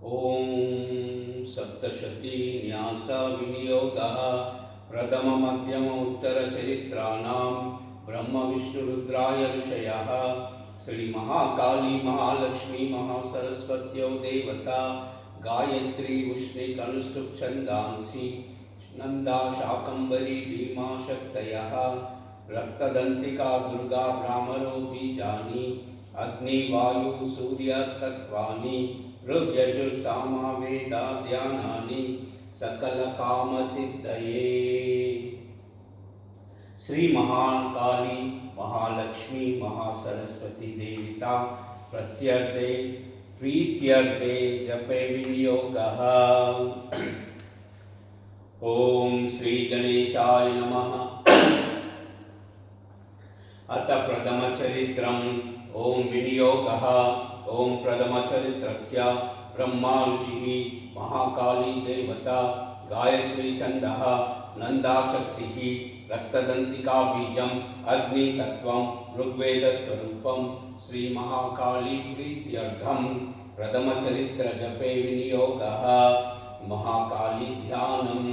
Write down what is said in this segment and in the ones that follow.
ओम सप्तशती न्यास विनियोगः प्रथम मध्यम उत्तर चरित्राणां ब्रह्म विष्णु रुद्राय ऋषयः श्री महाकाली महालक्ष्मी महासरस्वत्यो देवता गायत्री उष्णी कनुष्टुप छंदांसि नंदा शाकंभरी भीमा शक्तयः रक्तदंतिका दुर्गा ब्राह्मणो बीजानि अग्नि वायु सूर्य तत्वानि ऋग्यजुर्सामा वेदा ध्यानानि सकल काम सिद्धये। श्री महाकाली महालक्ष्मी महासरस्वती देवता प्रत्यर्थे प्रीत्यर्थे जपे विनियोगः। ओम श्री गणेशाय नमः। अथ प्रथम चरित्रम् ओम विनियोगः। ओम प्रथम चरित्रस्य ब्रह्मा ऋषिः महाकाली देवता गायत्री छन्दः नंदा शक्तिः रक्तदंतिका बीजम् अग्नि तत्वं ऋग्वेद स्वरूपं श्री महाकाली प्रीत्यर्थं प्रथम चरित्र जपे विनियोगः। महाकाली ध्यानम्।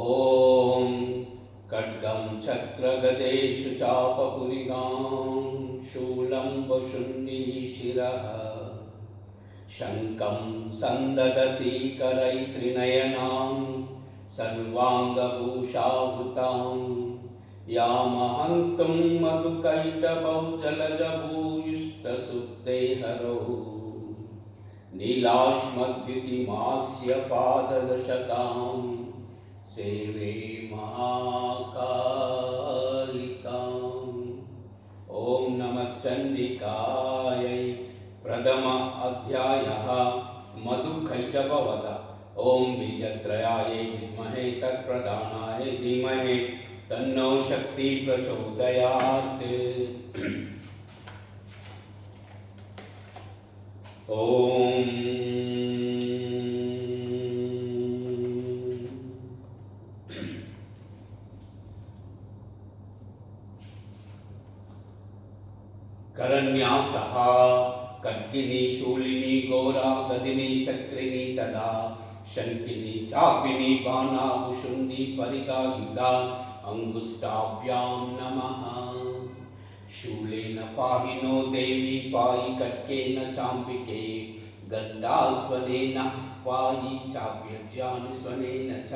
ओम खड्गं चक्रगदेषु चापपुरिगां शूलं वशुन्दी शिरः शङ्खं सन्ददति करैत्रिनयनां सर्वाङ्गभूषावृतां यामहन्तुं मधुकैटभौ जलजभूयिष्ठसुप्ते हरौ नीलाश्मद्युतिमास्य पाददशकां सेवे महाकालिकाम्। ओम नमश्चंडिकायै। प्रथम अध्यायः मधुकैटभवध। ओम बीजत्रयाय विद्महे तत्प्रधानाय धीमहि तन्नो शक्ति प्रचोदयात्। ओम करन्यासः खड्गिनी शूलिनी घोरा गदिनी चक्रिणी तदा शंकिनी चापिनी बाणा कुशुंडी परिगायुधा अंगुष्ठाभ्यां नमः। शूलेन पाहिनो देवी पायि खड्गेन चाम्बिके गन्धास्वनेन पायि चाप्यज्ञान स्वनेन च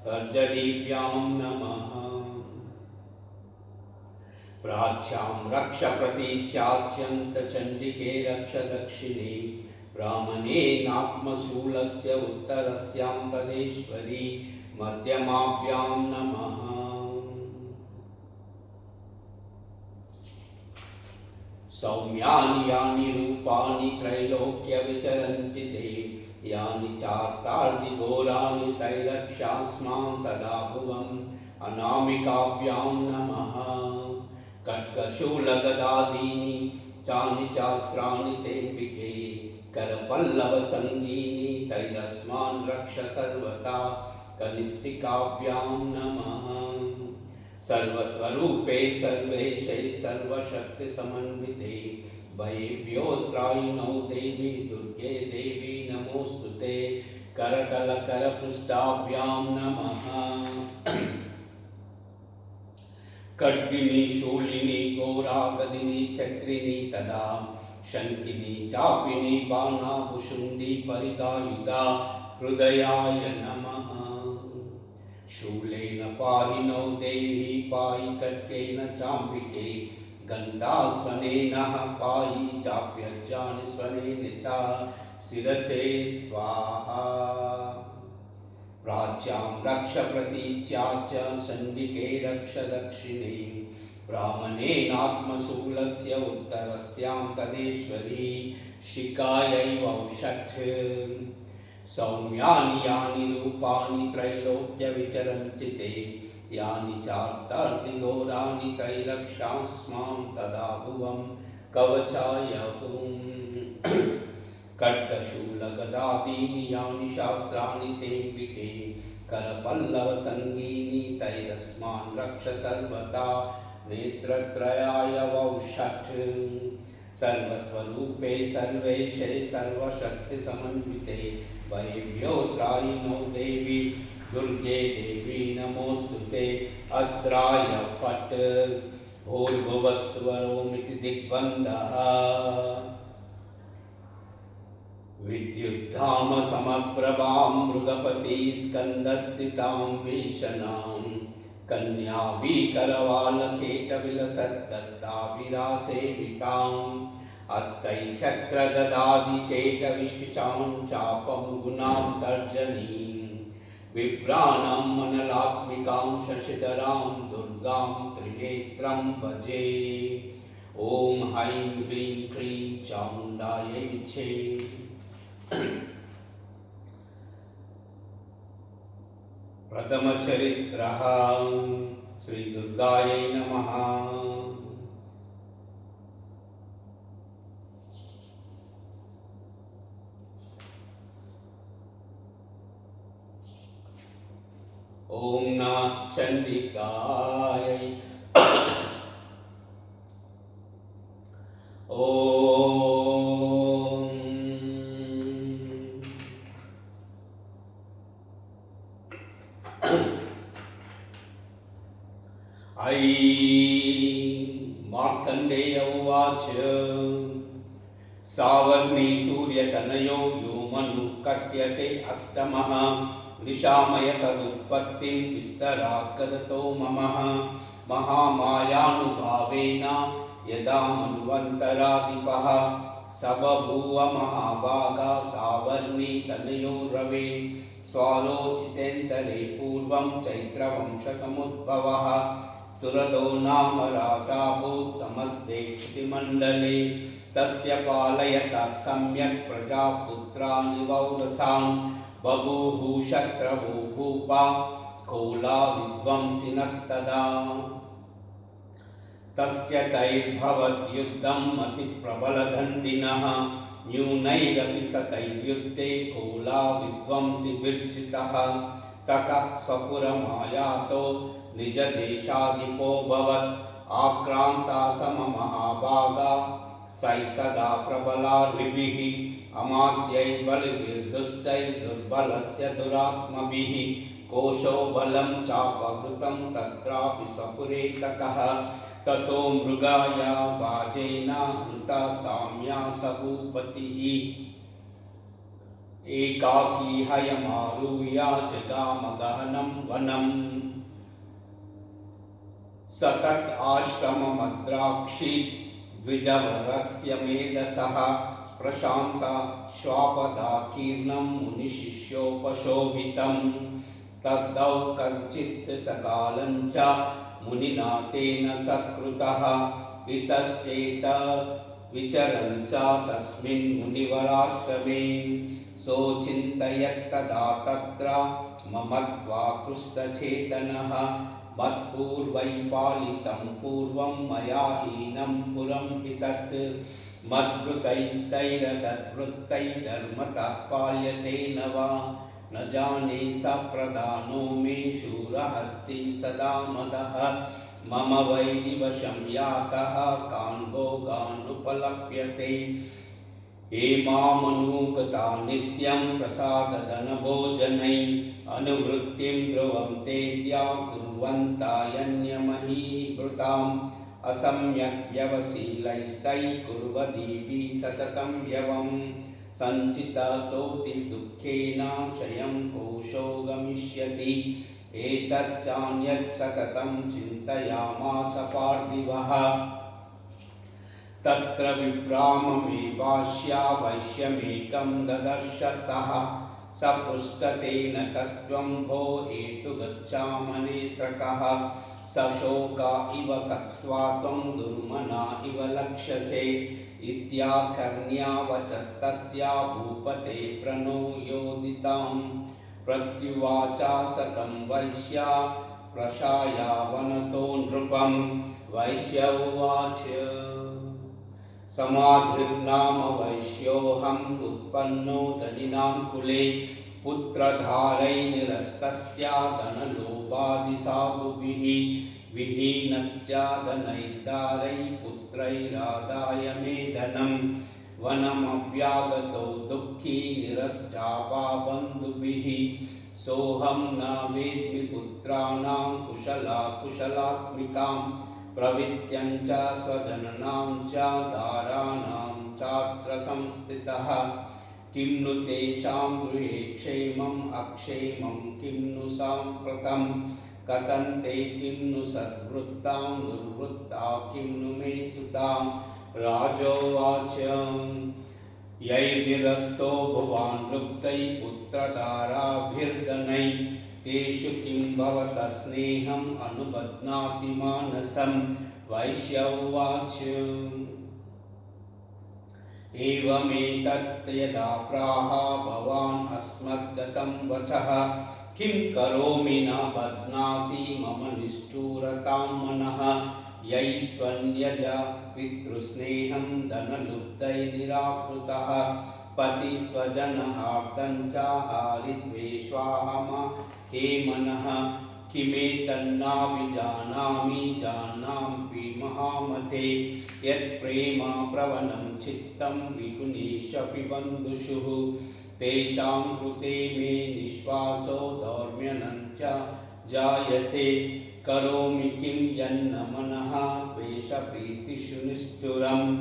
तर्जनीभ्यां नमः। प्राच्यां रक्ष प्रतीच्याच्यन्त चण्डिके रक्ष दक्षिणे ब्राह्मणेनात्मशूलस्य उत्तरस्यां तदेश्वरी मध्यमाभ्यां नमः। सौम्यानि यानि रूपाणि त्रैलोक्य विचरन्ति ते यानि चार्तार्दि घोराणि तैरक्षास्मां तदा भुवम् अनामिकाभ्यां नमः। खड्गशूलगदादीनि चानि चास्त्राणि तेऽम्बिके करपल्लवसङ्गीनि तैरस्मान् रक्ष सर्वदा कनिष्ठिकाभ्यां नमः। सर्वस्वरूपे सर्वेशे सर्वशक्तिसमन्विते भयेभ्योऽस्त्रायिणो देवी दुर्गे देवी नमोऽस्तुते करतलकरपृष्ठाभ्यां नमः। खड्गिनी शूलिनी घोरा गदिनी चक्रिणी तदा शंकिनी चापिनी बाणा कुशुंडी परिगायुधा हृदयाय नमः। शूलेन पाहिनो देवी पायि खड्गेन चाम्बिके गन्धास्वनेन पायि चाप्यज्ञान स्वनेन च शिरसे स्वाहा। प्राच्यां रक्ष प्रतीच्या च चण्डिके रक्ष दक्षिणे ब्राह्मणेनात्मशूलस्य उत्तरस्यां तदेश्वरी शिखायै वौषट्। सौम्यानि यानि रूपाणि त्रैलोक्य विचरन्ति ते यानि चार्तार्दि घोराणि त्रैरक्षास्मां तदा भुवम् कवचाय खड्गशूलगदादीनि यानि शास्त्राणि तेऽम्बिके करपल्लवसङ्गीनि तैरस्मान् रक्ष सर्वदा नेत्रत्रयाय वौषट्। सर्वस्वरूपे सर्वेशे सर्वशक्तिसमन्विते वैभ्योऽस्त्रायिनो देवी दुर्गे देवी नमोऽस्तुते। अस्त्राय फट् भूर्भुवस्वरोमिति दिग्बन्धः विद्युद्धाम समप्रभां मृगपति स्कन्दस्थितां भीषणां कन्याभिकरवालकेटविलसद्दत्ताभिरासेविताम् अस्तैश्चक्रगदादिकेटविशिषां चापं गुणां तर्जनीं बिभ्राणां मनलात्मिकां शशिधरां दुर्गां त्रिनेत्रं भजे। ॐ ऐं ह्रीं क्लीं चामुण्डायै विच्छे। प्रथमचरित्रः श्रीदुर्गायै नमः। ॐ नमः चण्डिकायै। ॐ मार्कण्डेय उवाच सावर्णी सूर्यतनयो यो मनु कथ्यते अष्टमः निशामय तदुत्पत्तिं विस्तरात्कदतो ममः महामायानुभावेन यदा मन्वन्तराधिपः स बभूव महाभागा सावर्णी तनयो रवे स्वालोचितेन्दरे पूर्वं चैत्रवंशसमुद्भवः सुरदो नाम राजाभूत् समस्ते क्षितिमण्डले तस्य पालयता सम्यक् प्रजापुत्राणि वौरसां बभूः शत्रवो भूपा कौला विध्वंसिनस्तदा तस्य तैर्भवद्युद्धं अतिप्रबलदण्डिनः न्यूनैरपि सतैर्युद्धे कौला विध्वंसिभिर्जितः ततः स्वपुरमायातो निजदेशाधिपोऽभवत् आक्रान्ता सममहाभागा सैस्तदा प्रबलार्भिः अमात्यैर्बलिभिर्दुष्टैर्दुर्बलस्य दुरात्मभिः कोशो बलं चापहृतं तत्रापि स्वपुरे ततः ततो मृगाया वाजेन हृता साम्या सभूपतिः एकाकी हयमारुह्य जगाम गहनं वनम् सतत आश्रममद्राक्षी द्विजवरस्य मेधसः प्रशान्ता श्वापदाकीर्णं मुनिशिष्योपशोभितं तद्धौ कञ्चित् सकालं च मुनिना तेन सत्कृतः इतश्चेत विचरन् स तस्मिन् मुनिवराश्रमे सोचिन्तयत्तदा तत्र ममत्वाकृष्टचेतनः मत्पूर्वै पालितं पूर्वं मया हीनं पुरं हि तत् मद्वृतैस्तैरदद्वृत्तैर्धर्मतः पाल्यते न वा न जाने स प्रधानो मे शूरहस्ति सदा मदः मम वैरिवशं यातः कान् भोगानुपलप्यसे हेमामनुगता नित्यं प्रसादधनभोजनै अनुवृत्तिं ध्रुवं तेद्या कुर्वन्तायन्यमहीभृताम् असम्यक् व्यवशीलैस्तैः कुर्वदीपि सततं यवम् सञ्चितसौति दुःखेन क्षयं कोशो गमिष्यति एतच्चान्यत् सततं चिन्तयामास पार्थिवः तत्र विभ्राममेवास्या वैश्यमेकं ददर्श सः स पृष्ठतेन कस्त्वं भो एतु गच्छामनेत्रकः सशोक इव कत्स्वात्वं दुर्मना इव लक्ष्यसे इत्याकर्ण्या वचस्तस्या भूपते प्रणो योदितां प्रत्युवाचा सतं वैश्या प्रशायावनतो नृपं वैश्य उवाच समाधिर्नाम वैश्योऽहम् उत्पन्नो धनिनां कुले पुत्रधारै निरस्तस्या धनलोभ लोभादिसाधुभिः विहीनश्चादनैर्दारैः पुत्रैरादाय मे धनं वनमव्यागतो दुःखी निरश्चापाबन्धुभिः सोऽहं न वेद्मि पुत्राणां कुशलात्मिकां प्रवित्यं च स्वजननां च दाराणां चात्र संस्थितः किं नु तेषां गृहे क्षेमम् अक्षेमं किं नु साम्प्रतं कथन्ते किं नु सद्वृत्तां दुर्वृत्ता किं नु मे सुतां राजोवाच यैर्निरस्तो भुवान् लुप्तैः पुत्रदाराभिर्धनैः तेषु किं भवतः स्नेहम् अनुबध्नाति मानसं वैश्य उवाच एवमेतत् यदा प्राह भवान् अस्मद्गतं वचः किं करोमि न बध्नाति मम निष्ठुरतां मनः यैस्वन्यज पितृस्नेहं धनलुब्धैर्निराकृतः पतिस्वजनहार्दं च हारिद्वेष्वाहमे मनः किमेतन्नाभिजानामि जानामि महामते यत्प्रेमा प्रवणं चित्तं विगुणेष्वपि बन्धुषु तेषां कृते मे निःश्वासो दौर्म्यनं च जायते करोमि किं यन्न मनः द्वेषप्रीतिषु निष्ठुरम्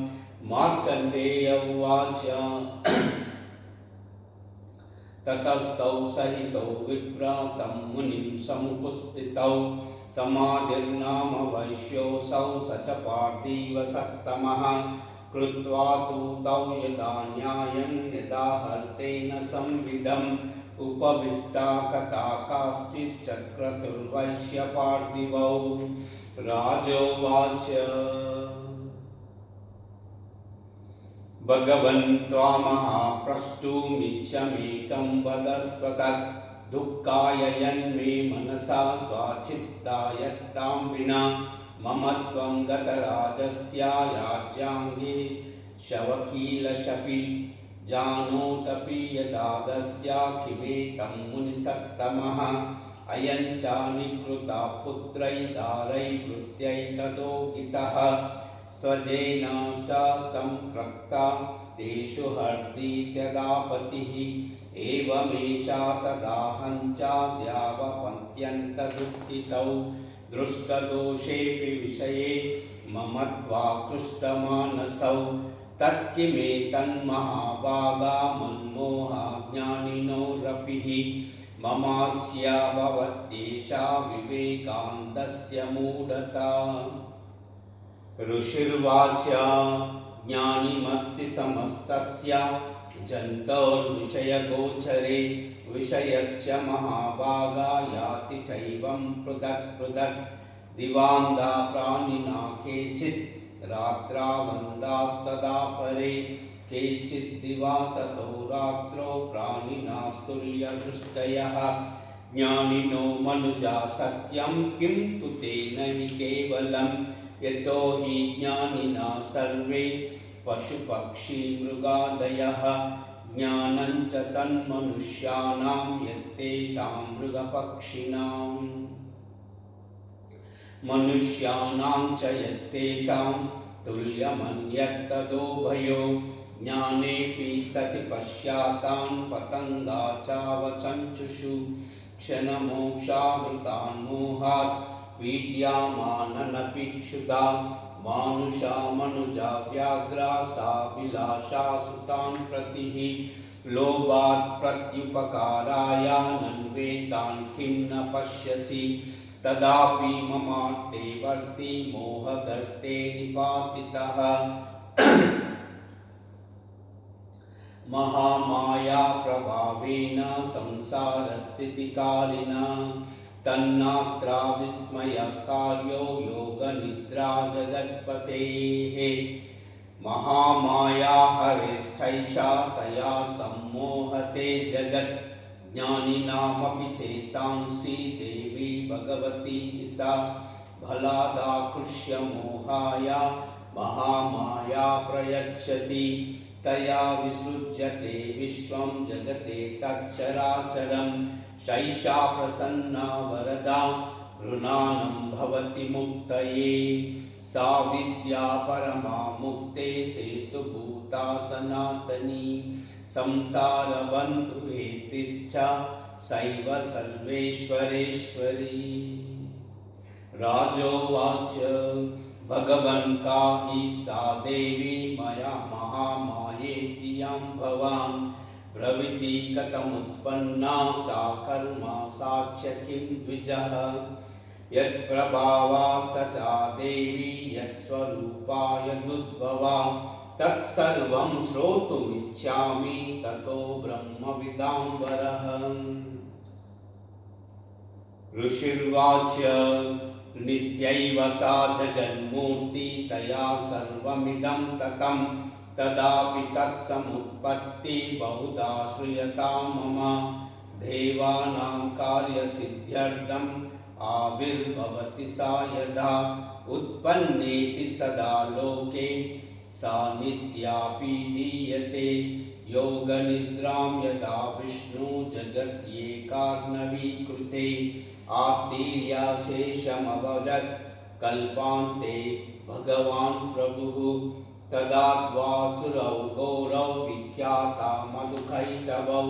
मार्कण्डेय उवाच ततस्तौ सहितौ विप्रातं मुनिं समुपस्थितौ समाधिर्नाम वैश्योऽसौ स च पार्थिव सत्तमः कृत्वा तु तौ यदा न्यायं यदा हर्तेन संविदम् उपविष्टा कथा काश्चित् चक्रतुर्वैश्यपार्थिवौ राजोवाच भगवन् त्वामप्रष्टुमिच्छमेकं वदस्वतत् दुःखाय यन्मे मनसा स्वाचित्तायत्तां विना मम त्वं गतराजस्य राज्याङ्गे शवकीलशपि जानोतपि यदागस्य किमेतं मुनिसत्तमः अयं चानिकृता पुत्रैदारैर्वृत्यैतदोगितः स्वजेना स संप्रक्ता तेषु हर्दीत्यदापतिः एवमेषा तदाहञ्चाद्यावपन्त्यन्तदुःखितौ दृष्टदोषेऽपि विषये मम त्वाकृष्टमानसौ तत्किमेतन्महाभागा मन्मोहाज्ञानिनोरपिः ममास्य भवत्येषा विवेकान्तस्य मूढता ऋषिर्वाच ज्ञानिमस्ति समस्तस्य जन्तोर्विषयगोचरे विषयश्च महाभागा याति चैवं पृथक् पृथक् दिवाङ्गा प्राणिना केचित् रात्रावन्दास्तदा परे केचित् दिवा ततो रात्रौ प्राणिनास्तुल्यदृष्टयः ज्ञानिनो मनुजा सत्यं किं तु तेन हि केवलं यतो हि ज्ञानिना सर्वे पशुपक्षिमृगादयः ज्ञानं च तन्मनुष्याणां यत्तेषां मृगपक्षिणां मनुष्याणां च यत्तेषां तुल्यमन्यत्तदोभयो ज्ञानेऽपि सति पश्यातान् पतङ्गा चावचञ्चुषु क्षणमोक्षावृतान् मोहात् पीड्यामाननपि मानुषा मनुजा व्याघ्रा साभिलाषा सुतान् प्रतिः लोभात् प्रत्युपकाराय नन्वेतान् किं न पश्यसि तदापि ममार्थे वर्ति मोहगर्ते निपातितः महामाया प्रभावेन संसारस्थितिकालिना तन्नात्रा विस्मयकार्यो योगनिद्रा जगत्पतेः महामाया हरेश्चैषा तया सम्मोहते जगत् ज्ञानिनामपि चेतांसि देवी भगवती सा भलादाकृष्य मोहाय महामाया प्रयच्छति तया विसृज्यते विश्वं जगते तच्चराचरम् शैषा प्रसन्ना वरदा ऋणानं भवति मुक्तये सा विद्या परमा मुक्ते सेतुभूता सनातनी संसारबन्धुहेतिश्च सैव सर्वेश्वरेश्वरी। राजोवाच भगवन् का हि सा देवी मया महामायेति यं भवान् प्रवृत्ति कथमुत्पन्ना सा कर्मा सा च किं द्विजः यत्प्रभावा स चा देवी यत्स्वरूपा यदुद्भवा तत्सर्वं श्रोतुमिच्छामि ततो ब्रह्मविदाम्बरः। ऋषिर्वाच नित्यैव सा जगन्मूर्ति तया सर्वमिदं ततं तदापि तत्समुत्पत्ति बहुधा श्रूयतां मम देवानां कार्यसिद्ध्यर्थम् आविर्भवति सा यदा उत्पन्नेति सदा लोके सा नित्यापि दीयते योगनिद्रां यदा विष्णु जगत्येकार्णवीकृते आस्तीर्याशेषमवजत् कल्पान्ते भगवान् प्रभुः तदा द्वासुरौ गौरौ विख्याता मधुकैटभौ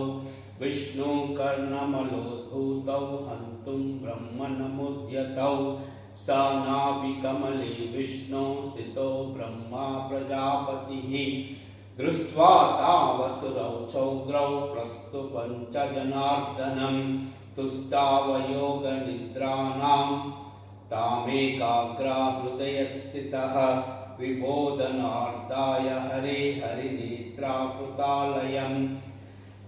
विष्णु कर्णमलोद्भूतौ हन्तुं ब्रह्मणमुद्यतौ स नाभिकमले विष्णु स्थितो ब्रह्मा प्रजापतिः दृष्ट्वा तावसुरौ चौग्रौ प्रस्तुतं च जनार्दनं तुष्टावयोगनिद्राणां तामेकाग्रा हृदयस्थितः विबोधनार्दाय हरे हरिनेत्राकृतालयं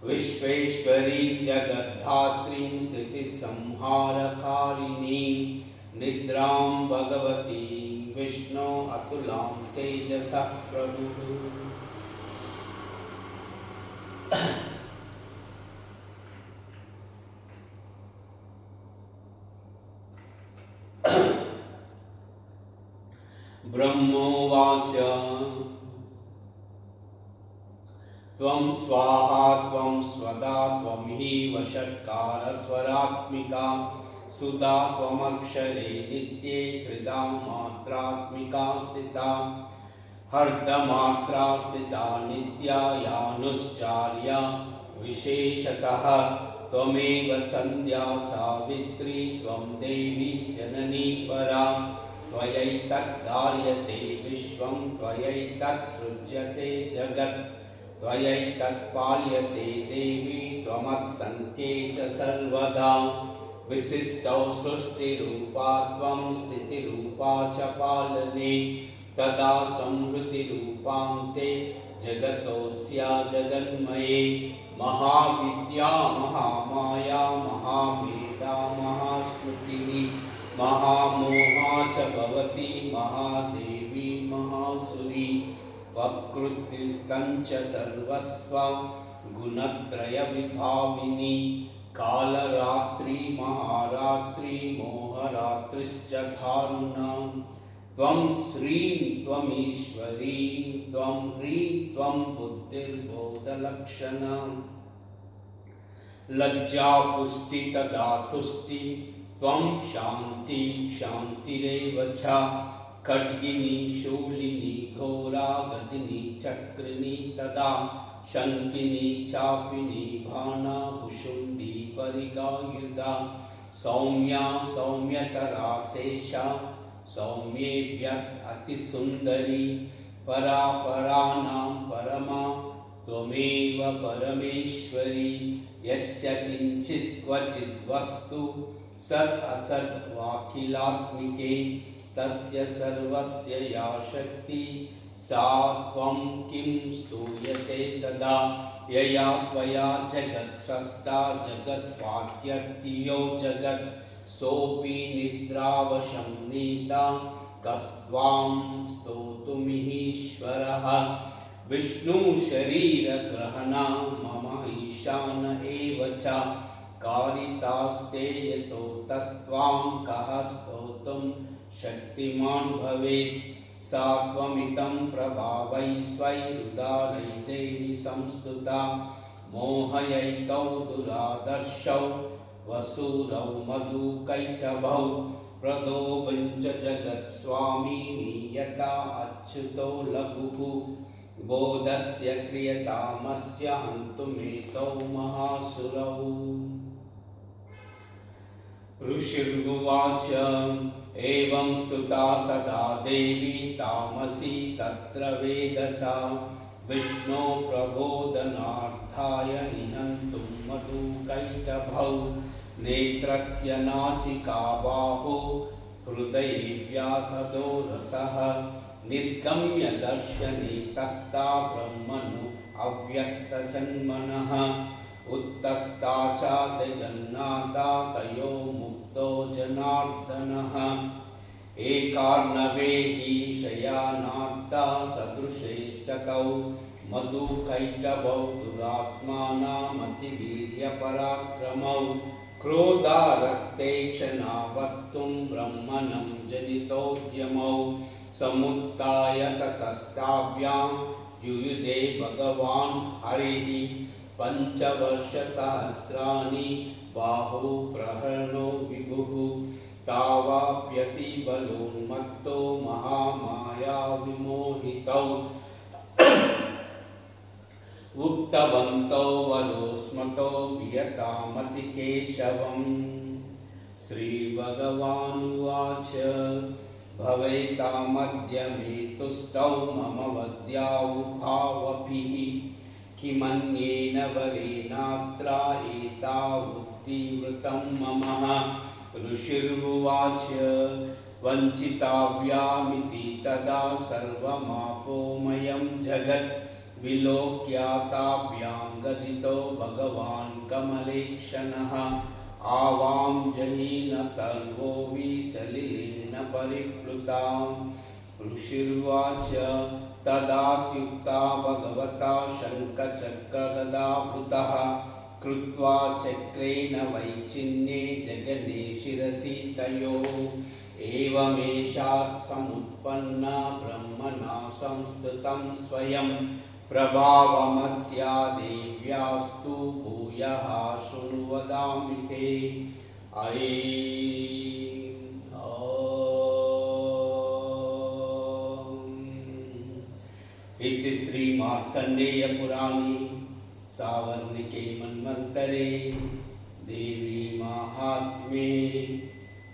विश्वेश्वरीं जगद्धात्रीं स्थितिसंहारकारिणीं निद्रां भगवतीं विष्णो अतुलां तेजसः प्रभुः। ब्रह्मोवाच त्वं स्वाहा त्वं स्वदा त्वं हि वषट्कारस्वरात्मिका सुधा त्वमक्षरे नित्ये त्रिधा मात्रात्मिका स्थिता हर्धमात्रा स्थिता नित्या यानुश्चार्या विशेषतः त्वमेव सन्ध्या सावित्री त्वं देवी जननी परा त्वयैतद्धार्यते विश्वं त्वयैतत्सृज्यते जगत् त्वयैतत्पाल्यते देवी त्वमत्सन्ध्ये च सर्वदा विशिष्टौ सृष्टिरूपा त्वं स्थितिरूपा च पालने तदा संहृतिरूपान्ते जगतोऽस्या जगन्मये महाविद्या महामाया महामेधा महास्मृतिः महामोहा च भवति महादेवी महासुरी वक्रतुस्तं च सर्वस्व गुणत्रयविभाविनी कालरात्रि महारात्रि मोहरात्रिश्च दारुणा त्वं श्रीं त्वमीश्वरीं त्वं ह्रीं त्वं बुद्धिर्बोधलक्षणा लज्जा पुष्टि तदा तुष्टि त्वं शान्ति क्षान्तिरेव च खड्गिनी शूलिनी घोरा गदिनी चक्रिणी तदा शङ्किनी चापिनी भाना भुशुण्डी परिगायुधा सौम्या सौम्यतरा शेषा सौम्येभ्यस्तिसुन्दरी परा परानां परमा त्वमेव परमेश्वरी यच्च किञ्चित् क्वचित् वस्तु सद् असद् वाकिलात्मिके तस्य सर्वस्य या शक्ति सा त्वं किं स्तूयते तदा यया त्वया जगत् स्रष्टा जगत्पात्यत्यो जगत् सोऽपि निद्रावशं नीता कस्त्वां स्तोतुमीश्वरः विष्णु शरीरग्रहणा मम ईशान एव च कारितास्ते यतो तस्त्वां कः स्तोतुं शक्तिमान् भवेत् सा त्वमितं प्रभावैश्वैरुदारै देवी संस्तुता मोहयैतौ दुरादर्शौ वसुरौ मधुकैटभौ प्रदोबञ्च जगत्स्वामी नियता अच्युतो लघुः बोधस्य क्रियतामस्य हन्तुमेतौ महासुरौ। ऋषिर्गुवाच एवं स्तुता तदा देवी तामसी तत्र वेदसा विष्णो प्रबोधनार्थाय निहन्तुं मधुकैटभौ नेत्रस्य नासिका बाहो हृदये व्याधदो रसः निर्गम्य दर्शने तस्ता ब्रह्मणो अव्यक्तजन्मनः उत्तस्ता च जगन्नाथा तयो मुक्तो जनार्दनः एकार्णवे हि शयानात्ता सदृशे च तौ मधुकैटभौ दुरात्मानामतिवीर्यपराक्रमौ क्रोधारक्ते क्षणावत्तुं ब्रह्मणं जनितोद्यमौ समुत्थाय ततस्ताभ्यां युयुधे भगवान् हरिः पञ्चवर्षसहस्राणि बाहुप्रहरणो विभुः तावाप्यतिबलोन्मत्तो महामाया विमोहितौ उक्तवन्तौ वरोस्मतो वियतामतिकेशवम्। श्रीभगवानुवाच भवेतामद्य मे तुष्टौ मम वद्यावुभावभिः किमन्येन वरेणात्र एतावुद्धीवृतं मम। ऋषिर्उवाच वञ्चिताभ्यामिति तदा सर्वमापोमयं जगत् विलोक्याताभ्यां गदितो भगवान् कमलेक्षणः आवां जहीन तर्वो विसलिलेन परिप्लुतां। ऋषिर्वाच तदात्युक्ता भगवता शङ्खचक्रगदाभृतः कृत्वा चक्रेण वैचिन्ये जगने शिरसि तयोः एवमेषा समुत्पन्ना ब्रह्मणा संस्तुतं स्वयं प्रभावमस्या देव्यास्तु भूयः शृणु वदामि ते। इति श्रीमार्कण्डेय पुराणे सावर्णिके मन्वन्तरे देवी माहात्म्ये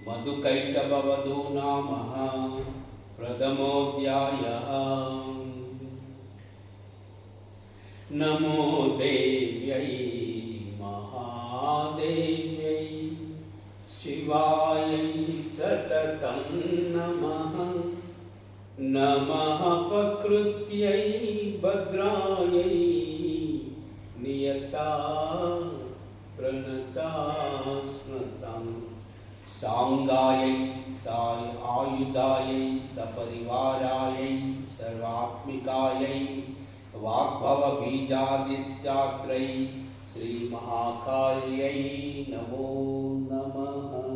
मधुकैटभवधू नाम प्रथमोऽध्यायः। नमो देव्यै महादेव्यै शिवायै सततं नमः। नमः प्रकृत्यै भद्रायै नियता प्रणता स्मृतं सांगायै आयुधायै सपरिवारायै सर्वात्मिकायै वाग्भवबीजाधिष्ठात्रै श्रीमहाकाल्यै नमो नमः।